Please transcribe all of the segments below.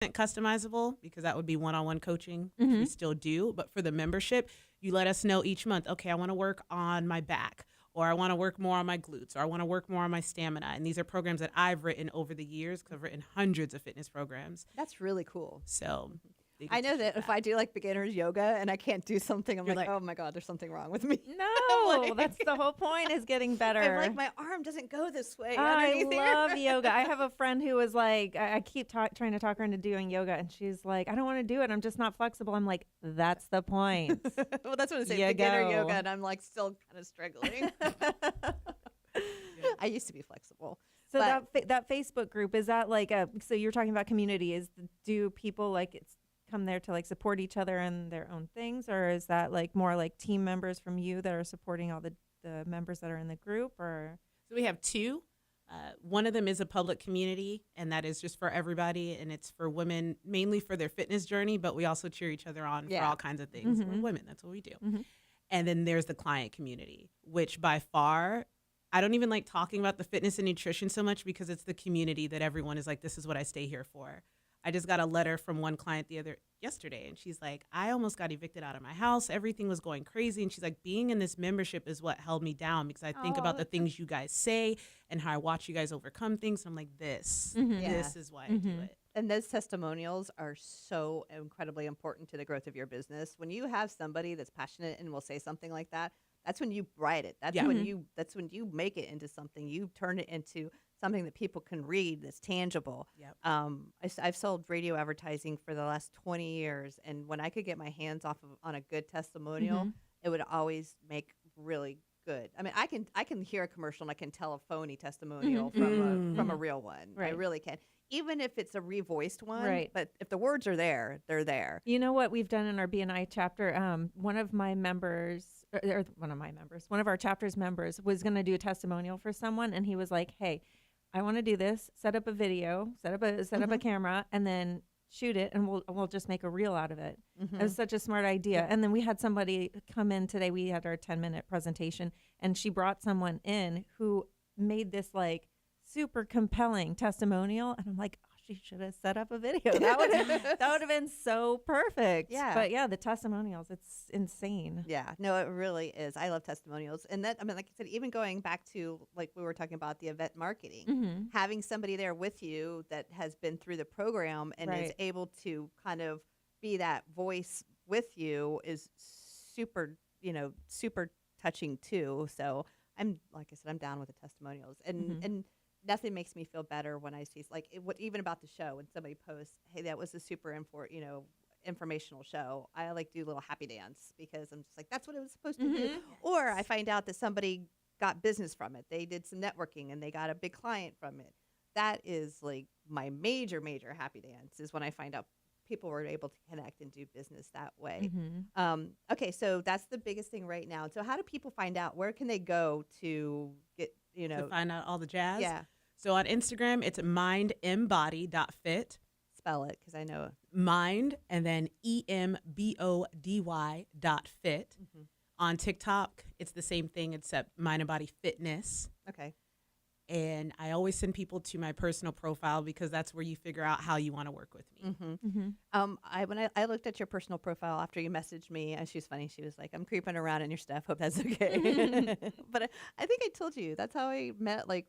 customizable because that would be one-on-one coaching, which we still do. But for the membership, you let us know each month, okay, I want to work on my back, or I want to work more on my glutes, or I want to work more on my stamina. And these are programs that I've written over the years because I've written hundreds of fitness programs. That's really cool. So I know that if I do like beginner's yoga and I can't do something, I'm like, oh my God, there's something wrong with me. No, that's the whole point, is getting better. I'm like, my arm doesn't go this way. I love yoga. I have a friend who was like, I keep trying to talk her into doing yoga, and she's like, I don't want to do it. I'm just not flexible. I'm like, that's the point. Well, that's what I say, beginner yoga, and I'm like still kind of struggling. I used to be flexible. So that Facebook group, is that like so you're talking about community, do people like come there to like support each other in their own things, or is that like more like team members from you that are supporting all the members that are in the group? Or so we have two. One of them is a public community, and that is just for everybody, and it's for women mainly for their fitness journey, but we also cheer each other on for all kinds of things. We're women, that's what we do. And then there's the client community, which by far, I don't even like talking about the fitness and nutrition so much because it's the community that everyone is like, this is what I stay here for. I just got a letter from one client yesterday, and she's like, I almost got evicted out of my house. Everything was going crazy. And she's like, being in this membership is what held me down because I think about the things you guys say and how I watch you guys overcome things. I'm like, this is why I do it. And those testimonials are so incredibly important to the growth of your business. When you have somebody that's passionate and will say something like that, that's when you write it. That's when you make it into something. You turn it into something that people can read that's tangible. Yep. I've sold radio advertising for the last 20 years, and when I could get my hands on a good testimonial, it would always make really good. I mean, I can hear a commercial and I can tell a phony testimonial from a real one. Right. I really can. Even if it's a revoiced one, right. But if the words are there, they're there. You know what we've done in our BNI chapter? One of our chapter's members was going to do a testimonial for someone, and he was like, hey, I want to do this. Set up a video, set up a camera, and then shoot it, and we'll just make a reel out of it. It was such a smart idea. And then we had somebody come in today. We had our 10-minute presentation, and she brought someone in who made this like super compelling testimonial, and I'm like, oh, she should have set up a video. That would have been so perfect. Yeah. But yeah, the testimonials, it's insane. Yeah, no, it really is. I love testimonials. And that, I mean, like I said, even going back to like we were talking about the event marketing, having somebody there with you that has been through the program and is able to kind of be that voice with you is super touching too. So like I said, I'm down with the testimonials, and nothing makes me feel better when I see even about the show, when somebody posts, hey, that was a super informational show. I like do a little happy dance because I'm just like, that's what it was supposed to do. Yes. Or I find out that somebody got business from it. They did some networking and they got a big client from it. That is like my major happy dance, is when I find out people were able to connect and do business that way. Okay, so that's the biggest thing right now. So how do people find out? Where can they go to get, to find out all the jazz? Yeah. So on Instagram, it's mindembody.fit. Spell it, because I know. Mind, and then EMBODY.fit. On TikTok, it's the same thing except Mind and Body Fitness. Okay. And I always send people to my personal profile because that's where you figure out how you want to work with me. When I looked at your personal profile after you messaged me, and she's funny. She was like, "I'm creeping around in your stuff. Hope that's okay." But I think I told you that's how I met. Like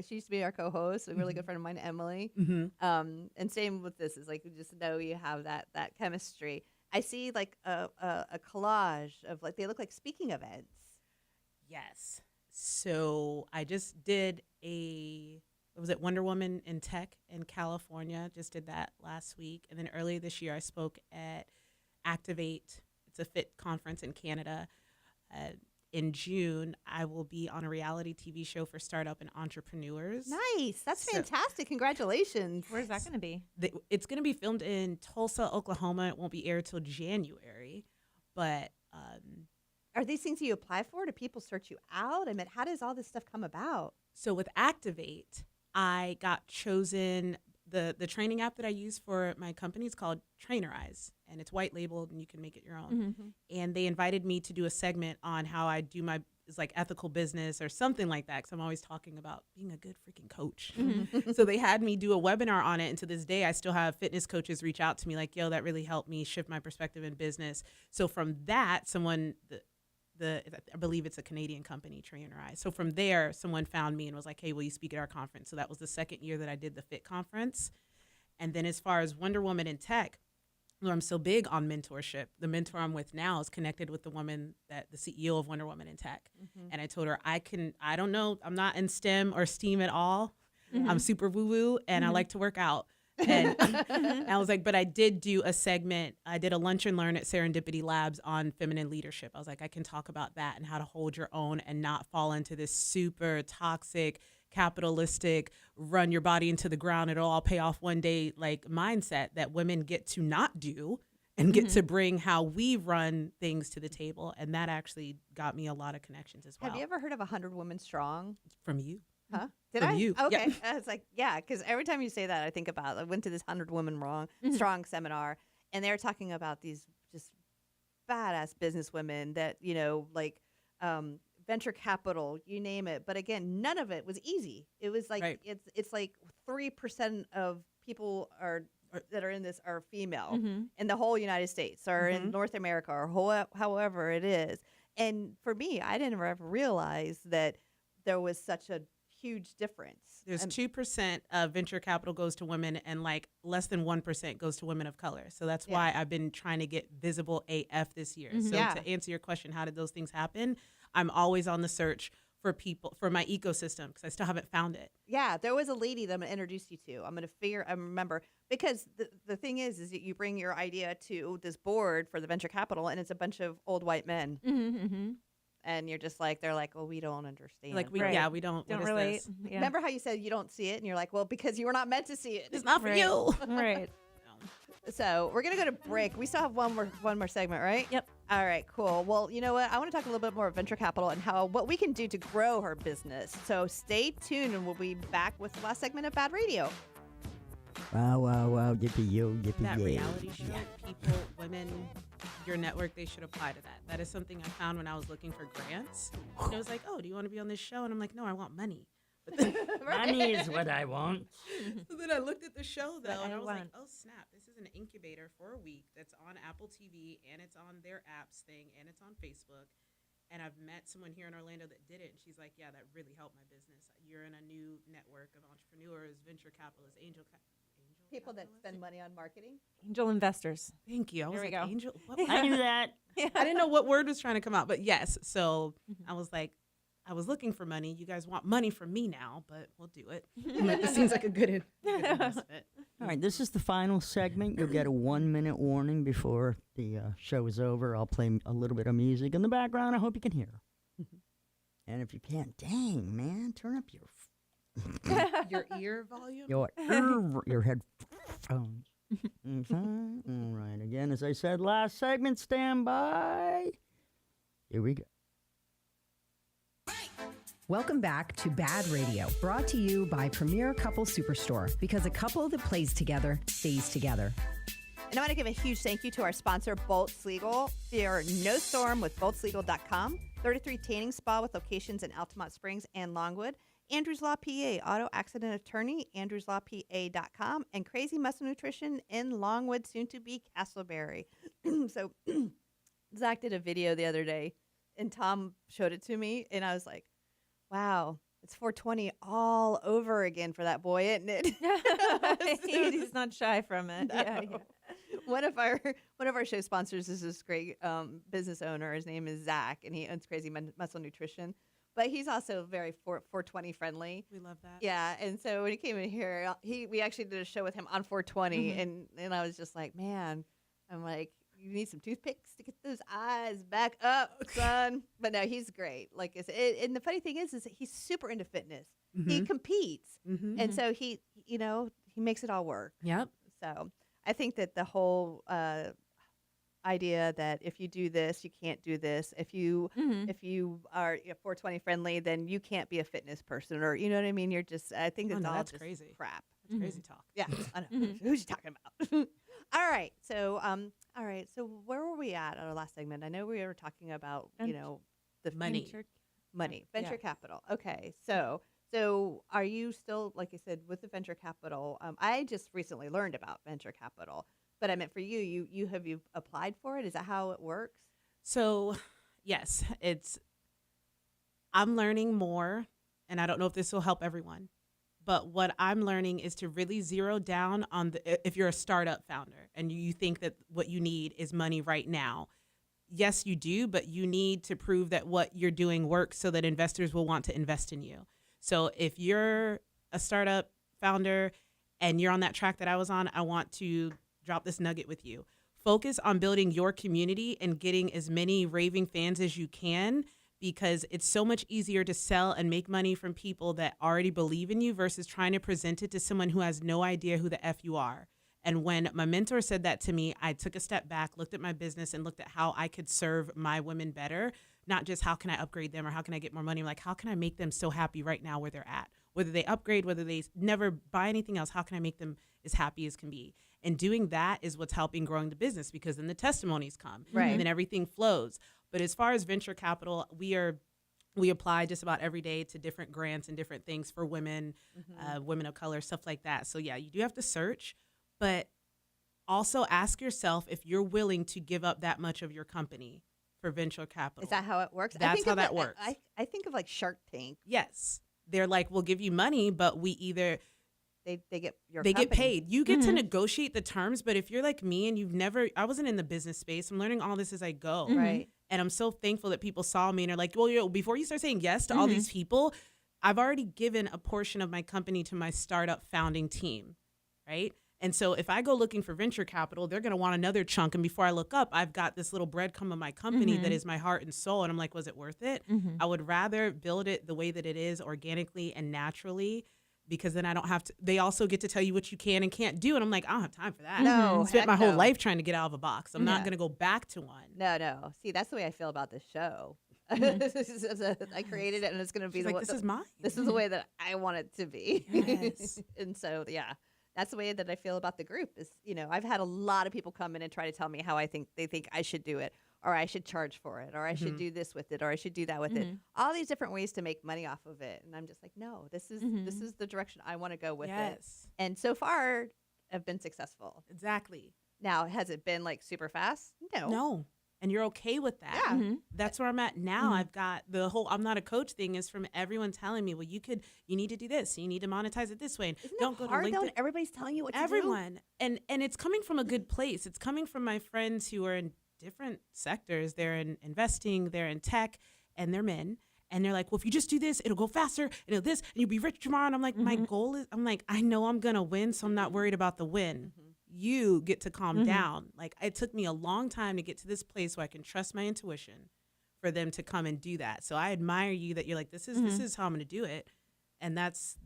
she used to be our co-host, a really good friend of mine, Emily. And same with this, is like you just know you have that chemistry. I see like a collage of like they look like speaking events. Yes. So I just did was it Wonder Woman in Tech in California? Just did that last week. And then earlier this year, I spoke at Activate. It's a fit conference in Canada. In June, I will be on a reality TV show for startup and entrepreneurs. Nice. That's fantastic. Congratulations. Where's that going to be? It's going to be filmed in Tulsa, Oklahoma. It won't be aired till January. But are these things you apply for? Do people search you out? I mean, how does all this stuff come about? So with Activate, I got chosen. The training app that I use for my company is called Trainerize, and it's white labeled, and you can make it your own. And they invited me to do a segment on how I do my is like ethical business or something like that, because I'm always talking about being a good freaking coach. So they had me do a webinar on it, and to this day I still have fitness coaches reach out to me like, yo, that really helped me shift my perspective in business. So from that, someone, I believe it's a Canadian company, Trainer Eye. So from there, someone found me and was like, hey, will you speak at our conference? So that was the second year that I did the FIT conference. And then as far as Wonder Woman in tech, well, I'm so big on mentorship. The mentor I'm with now is connected with the woman the CEO of Wonder Woman in tech. And I told her, I don't know, I'm not in STEM or STEAM at all. I'm super woo-woo and I like to work out. And I was like, but I did do a segment. I did a lunch and learn at Serendipity Labs on feminine leadership. I was like, I can talk about that and how to hold your own and not fall into this super toxic, capitalistic, run your body into the ground, it'll all pay off one day, like mindset that women get to not do and get to bring how we run things to the table. And that actually got me a lot of connections as well. Have you ever heard of 100 Women Strong? From you. Huh? Did From I? you. Okay. Yeah. I was like, yeah, because every time you say that, I think about, I went to this 100 Women Strong seminar, and they were talking about these just badass businesswomen that, like venture capital, you name it. But again, none of it was easy. It was like, it's like 3% of people that are in this are female in the whole United States or in North America or however it is. And for me, I didn't ever realize that there was such a huge difference. There's 2% of venture capital goes to women and like less than 1% goes to women of color. So that's why I've been trying to get visible AF this year. So to answer your question, how did those things happen? I'm always on the search for people, for my ecosystem, because I still haven't found it. Yeah, there was a lady that I'm going to introduce you to. I remember, because the thing is that you bring your idea to this board for the venture capital, and it's a bunch of old white men. And you're just like, they're like, well, we don't understand. Like, we don't relate. Yeah. Remember how you said you don't see it? And you're like, well, because you were not meant to see it. It's not for you. Right. So we're going to go to break. We still have one more segment, right? Yep. All right, cool. Well, you know what? I want to talk a little bit more about venture capital and what we can do to grow her business. So stay tuned, and we'll be back with the last segment of Bad Radio. Wow, yippee-yo, yippee-yay. That reality show, people, women, your network, they should apply to that. That is something I found when I was looking for grants. And it was like, oh, do you want to be on this show? And I'm like, no, I want money. But then, Money is what I want. so then I looked at the show, though, and I was like, want. oh, snap. This is an incubator for a week that's on Apple TV, and it's on their apps thing, and it's on Facebook. And I've met someone here in Orlando that did it, and she's like, yeah, that really helped my business. You're in a new network of entrepreneurs, venture capitalists, People that spend money on marketing. Angel investors. Thank you. I was There we like, go. angel. What I knew that. I didn't know what word was trying to come out, but yes. So I was like, I was looking for money. You guys want money from me now, but we'll do it. I'm like, this seems like a good investment. All right, this is the final segment. You'll get a 1-minute warning before the show is over. I'll play a little bit of music in the background. I hope you can hear. And if you can't, dang, man, turn up Your ear volume? your headphones. All right, again, as I said last segment, stand by. Here we go. Welcome back to Bad Radio, brought to you by Premier Couple Superstore, because a couple that plays together stays together. And I want to give a huge thank you to our sponsor, Bolts Legal. Fear no storm with boltslegal.com, 33 Tanning Spa with locations in Altamont Springs and Longwood, Andrews Law PA, auto accident attorney, andrewslawpa.com, and Crazy Muscle Nutrition in Longwood, soon to be Castleberry. So Zach did a video the other day, and Tom showed it to me, and I was like, wow, it's 420 all over again for that boy, isn't it? He's not shy from it. No. Yeah. One of our show sponsors is this great business owner. His name is Zach, and he owns Crazy Muscle Nutrition. But he's also very 420 friendly. We love that. Yeah, and so when he came in here, we actually did a show with him on 420, and I was just like, man, I'm like, you need some toothpicks to get those eyes back up, son. But no, he's great. Like I said, and the funny thing is that he's super into fitness. He competes, and so he makes it all work. Yep. So I think that the whole idea that if you do this, you can't do this. If you are 420 friendly, then you can't be a fitness person, or you know what I mean. You're just. I think it's all that's just crazy. crap. That's crazy talk. Yeah, I know. Who's you talking about? All right. So So where were we at our last segment? I know we were talking about the Money. Money, venture capital. Okay, so are you still, like I said, with the venture capital? I just recently learned about venture capital, but I meant for you, you applied for it? Is that how it works? So, yes, I'm learning more, and I don't know if this will help everyone, but what I'm learning is to really zero down on if you're a startup founder and you think that what you need is money right now. Yes, you do, but you need to prove that what you're doing works so that investors will want to invest in you. So if you're a startup founder and you're on that track that I was on, I want to drop this nugget with you. Focus on building your community and getting as many raving fans as you can, because it's so much easier to sell and make money from people that already believe in you versus trying to present it to someone who has no idea who the F you are. And when my mentor said that to me, I took a step back, looked at my business and looked at how I could serve my women better, not just how can I upgrade them or how can I get more money, like how can I make them so happy right now where they're at, whether they upgrade, whether they never buy anything else, how can I make them as happy as can be? And doing that is what's helping growing the business, because then the testimonies come, right, and then everything flows. But as far as venture capital, we apply just about every day to different grants and different things for women, women of color, stuff like that. So yeah, you do have to search, but also ask yourself if you're willing to give up that much of your company for venture capital. Is that how it works? That's how that works. I think of like Shark Tank. Yes. They're like, we'll give you money, but we either... They get your They company. get paid. You get to negotiate the terms, but if you're like me and I wasn't in the business space, I'm learning all this as I go. Right. And I'm so thankful that people saw me and are like, well, before you start saying yes to all these people, I've already given a portion of my company to my startup founding team, right? And so if I go looking for venture capital, they're going to want another chunk. And before I look up, I've got this little breadcrumb of my company that is my heart and soul. And I'm like, was it worth it? I would rather build it the way that it is, organically and naturally, because then I don't have to. They also get to tell you what you can and can't do. And I'm like, I don't have time for that. No, I spent my whole no. life trying to get out of a box. I'm not going to go back to one. No. See, that's the way I feel about this show. I created it, and it's going to be This is mine. This is the way that I want it to be. Yes. And so, yeah, that's the way that I feel about the group. Is, I've had a lot of people come in and try to tell me how they think I should do it, or I should charge for it, or I should do this with it, or I should do that with it. All these different ways to make money off of it. And I'm just like, no, this is the direction I want to go with it. And so far, I've been successful. Exactly. Now, has it been like super fast? No. And you're okay with that. Yeah. That's where I'm at now. I've got the whole I'm not a coach thing is from everyone telling me, well, you need to do this. You need to monetize it this way. And Isn't don't that go hard, to though? LinkedIn. Everybody's telling you what to do. Everyone. And it's coming from a good place. It's coming from my friends who are in different sectors. They're in investing, they're in tech, and they're men. And they're like, well, if you just do this, it'll go faster, and it'll this, and you'll be rich tomorrow. And I'm like, my goal is, I know I'm going to win, so I'm not worried about the win. You get to calm down. Like, it took me a long time to get to this place where I can trust my intuition for them to come and do that. So I admire you that you're like, this is how I'm going to do it. And that's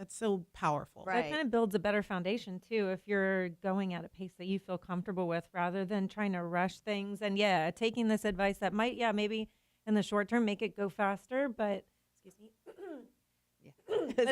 so powerful. Right. That kind of builds a better foundation too if you're going at a pace that you feel comfortable with rather than trying to rush things and taking this advice that might maybe in the short term make it go faster, but excuse me. But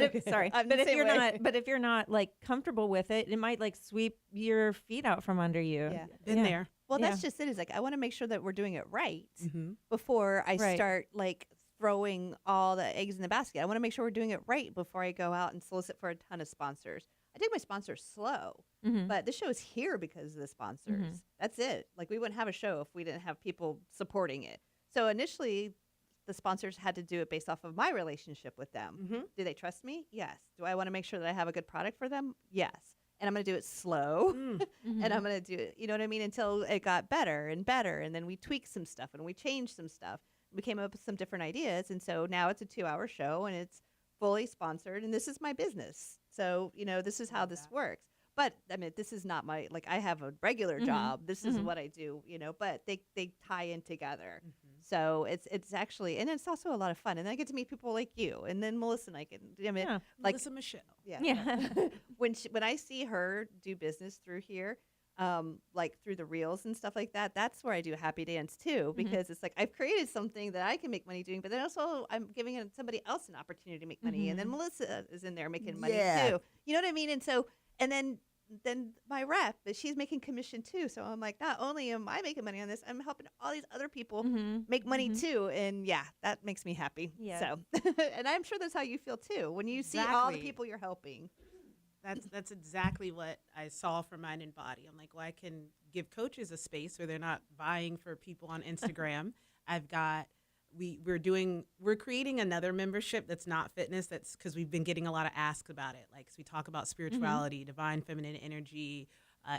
if you're not like comfortable with it, it might like sweep your feet out from under you. Yeah. Been there. Well, that's just it. Is like I want to make sure that we're doing it right Mm-hmm. before I start like throwing all the eggs in the basket. I want to make sure we're doing it right before I go out and solicit for a ton of sponsors. I take my sponsors slow, but this show is here because of the sponsors. That's it. Like we wouldn't have a show if we didn't have people supporting it. So initially, the sponsors had to do it based off of my relationship with them. Do they trust me? Yes. Do I want to make sure that I have a good product for them? Yes. And I'm going to do it slow, and I'm going to do it, you know what I mean, until it got better and better. And then we tweaked some stuff and we changed some stuff. We came up with some different ideas. And so now it's a 2-hour show and it's fully sponsored. And this is my business. So, this is how this works. But I mean, this is not my, like I have a regular job. This is what I do, but they tie in together. So it's actually, and it's also a lot of fun. And I get to meet people like you, and then Melissa and I can, like Melissa Michelle. Yeah. when I see her do business through here, like through the reels and stuff like that, that's where I do Happy Dance too, because it's like I've created something that I can make money doing, but then also I'm giving somebody else an opportunity to make money. And then Melissa is in there making money too. You know what I mean? And so, and then then my rep, but she's making commission too. So I'm like, not only am I making money on this, I'm helping all these other people make money too. And yeah, that makes me happy. Yeah. So, and I'm sure that's how you feel too when you see all the people you're helping. That's exactly what I saw for Mind and Body. I'm like, well, I can give coaches a space where they're not vying for people on Instagram. I've got we're creating another membership that's not fitness. That's because we've been getting a lot of asks about it. Like, so we talk about spirituality, divine feminine energy,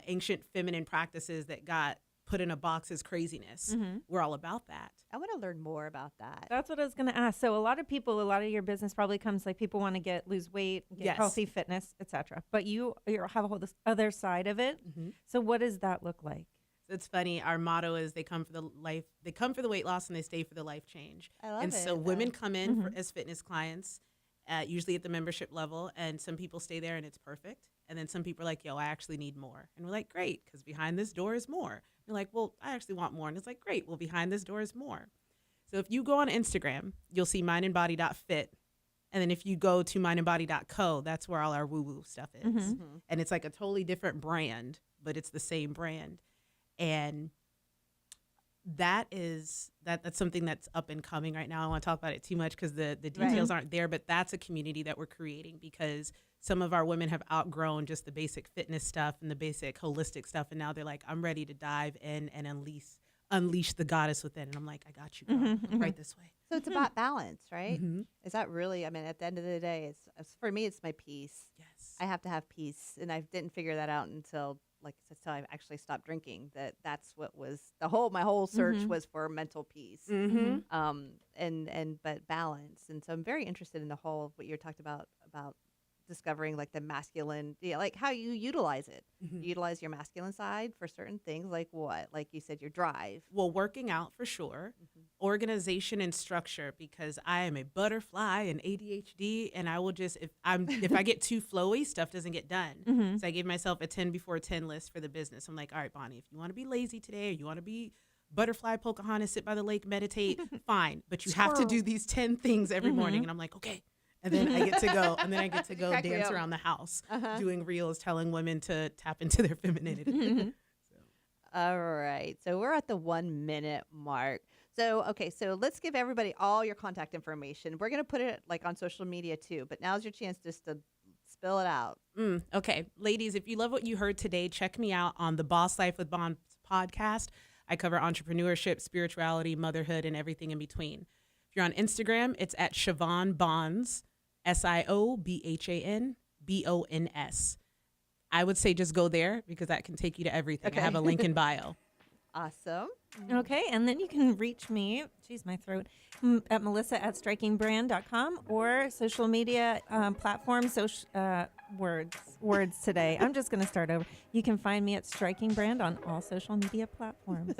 ancient feminine practices that got put in a box as craziness. We're all about that. I want to learn more about that. That's what I was going to ask. So a lot of your business probably comes like people want to lose weight, get healthy, fitness, etc. But you have a whole this other side of it. So what does that look like? So it's funny. Our motto is they come for the weight loss and they stay for the life change. I love and it. So women come in as fitness clients, usually at the membership level, and some people stay there and it's perfect. And then some people are like, yo, I actually need more. And we're like, great, because behind this door is more. You're like, well, I actually want more. And it's like, great, well, behind this door is more. So if you go on Instagram, you'll see mindandbody.fit. And then if you go to mindandbody.co, that's where all our woo-woo stuff is. And it's like a totally different brand, but it's the same brand. And that's something that's up and coming right now. I don't want to talk about it too much because the details aren't there, but that's a community that we're creating because some of our women have outgrown just the basic fitness stuff and the basic holistic stuff. And now they're like, I'm ready to dive in and unleash the goddess within. And I'm like, I got you, girl. Right this way. So it's about balance, right? Is that really, I mean, at the end of the day, it's for me, it's my peace. Yes. I have to have peace. And I didn't figure that out until I actually stopped drinking. That's what was my whole search was for mental peace. But balance. And so I'm very interested in the whole, what you talked about discovering like the masculine, like how you utilize it. You utilize your masculine side for certain things, like what? Like you said, your drive. Well, working out for sure, organization and structure, because I am a butterfly and ADHD, and I will just if I get too flowy, stuff doesn't get done. So I gave myself a 10 before 10 list for the business. I'm like, all right, Bonnie, if you want to be lazy today, or you want to be butterfly Pocahontas, sit by the lake, meditate, fine, but you have to do these 10 things every morning. And I'm like, okay. And then I get to go, dance around the house, doing reels, telling women to tap into their femininity. All right. So we're at the 1 minute mark. So, okay. So let's give everybody all your contact information. We're going to put it like on social media too, but now's your chance just to spill it out. Okay. Ladies, if you love what you heard today, check me out on the Boss Life with Bonds podcast. I cover entrepreneurship, spirituality, motherhood, and everything in between. If you're on Instagram, it's at Siobhan Bonds. SIOBHANBONS. I would say just go there because that can take you to everything. I have a link in bio. Awesome. Okay, and then you can reach me, geez, my throat, at melissa@strikingbrand.com or social media platforms, words today. I'm just going to start over. You can find me at Striking Brand on all social media platforms.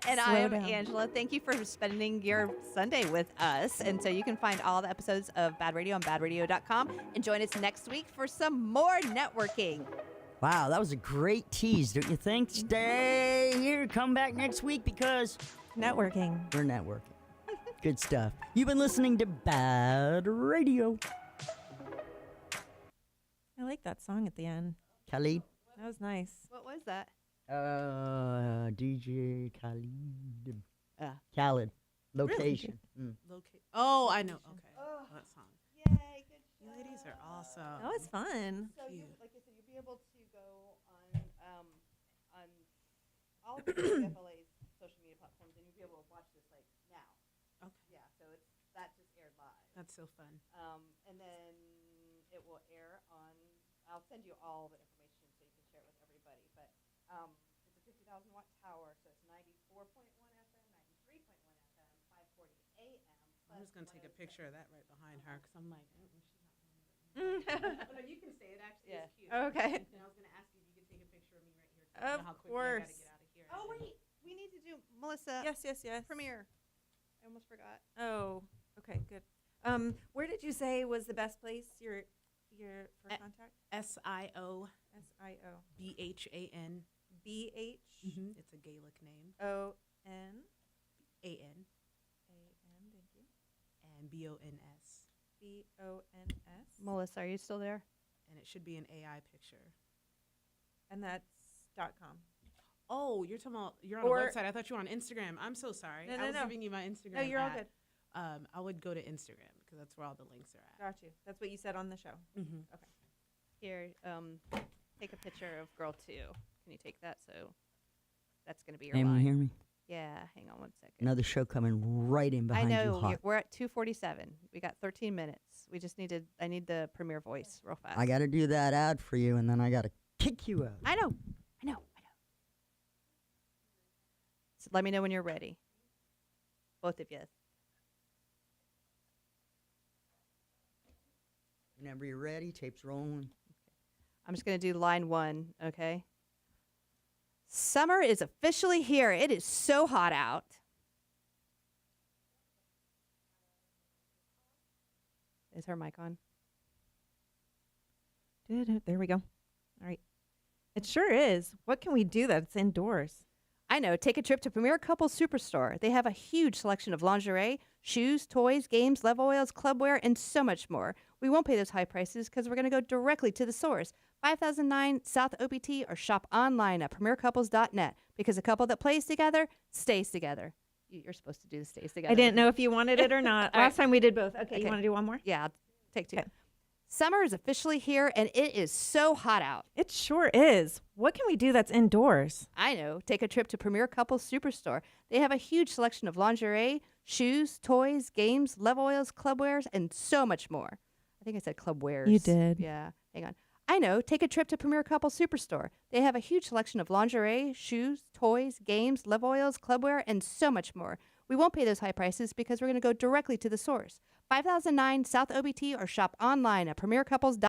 And I am Angela. Thank you for spending your Sunday with us. And so you can find all the episodes of Bad Radio on badradio.com and join us next week for some more networking. Wow, that was a great tease, don't you think? Stay here, come back next week because networking. We're networking. Good stuff. You've been listening to Bad Radio. I like that song at the end. Khalid. That was nice. What was that? DJ Khalid. Khalid. Location. Really? Oh, I know. Okay. That song. Yay, good show. You ladies are awesome. That was fun. So, like I said, you'll be able to go on all of the FLA's social media platforms, and you'll be able to watch this like now. Okay. Yeah, so that just aired live. That's so fun. And then it will air on. I'll send you all the information so you can share it with everybody. But it's a 50,000 watt tower, so it's 94.1 FM, 93.1 FM, 540 AM. I'm just gonna take a picture of that right behind her because I'm like, she's not oh, no, you can say it. Actually, it's cute. Okay. And I was gonna ask you if you could take a picture of me right here. Of How quickly I gotta course. get out of here. Oh wait, we need to do Melissa. Yes. Premiere. I almost forgot. Oh, okay, good. Where did you say was the best place your for contact? SIOBHAN. SIOBHAN. It's a Gaelic name. ON. AN. Thank you. And BONS. BONS. Melissa, are you still there? And it should be an AI picture. And that's .com. Oh, you're talking about you're on Or- a website. I thought you were on Instagram. I'm so sorry. No, I no, was no. giving you my Instagram. No, you're all at. good. I would go to Instagram because that's where all the links are at. Got you. That's what you said on the show. Mm-hmm. Here, take a picture of girl 2. Can you take that? So that's going to be your Can you line. hear me? Yeah, hang on 1 second. Another show coming right in I behind you know. hot. We're at 2:47. We got 13 minutes. We just needed. I need the premiere voice real fast. I got to do that ad for you, and then I got to kick you out. I know. So let me know when you're ready. Both of you. Whenever you're ready, tape's rolling. I'm just going to do line 1, okay? Summer is officially here. It is so hot out. Is her mic on? There we go. All right. It sure is. What can we do that's indoors? I know. Take a trip to Premier Couples Superstore. They have a huge selection of lingerie, shoes, toys, games, love oils, clubwear, and so much more. We won't pay those high prices because we're going to go directly to the source. 5009 South OPT or shop online at premiercouples.net because a couple that plays together stays together. You're supposed to do the stays together. I didn't know if you wanted it or not. All Last time we did both. Okay, Okay. you want to do one more? Yeah, I'll take 2. Okay. Summer is officially here, and it is so hot out. It sure is. What can we do that's indoors? I know. Take a trip to Premier Couples Superstore. They have a huge selection of lingerie, shoes, toys, games, love oils, clubwears, and so much more. I think I said clubwears. You did. Yeah. Hang on. I know. Take a trip to Premier Couples Superstore. They have a huge selection of lingerie, shoes, toys, games, love oils, clubwear, and so much more. We won't pay those high prices because we're going to go directly to the source. 5009 South OBT or shop online at premiercouples.net.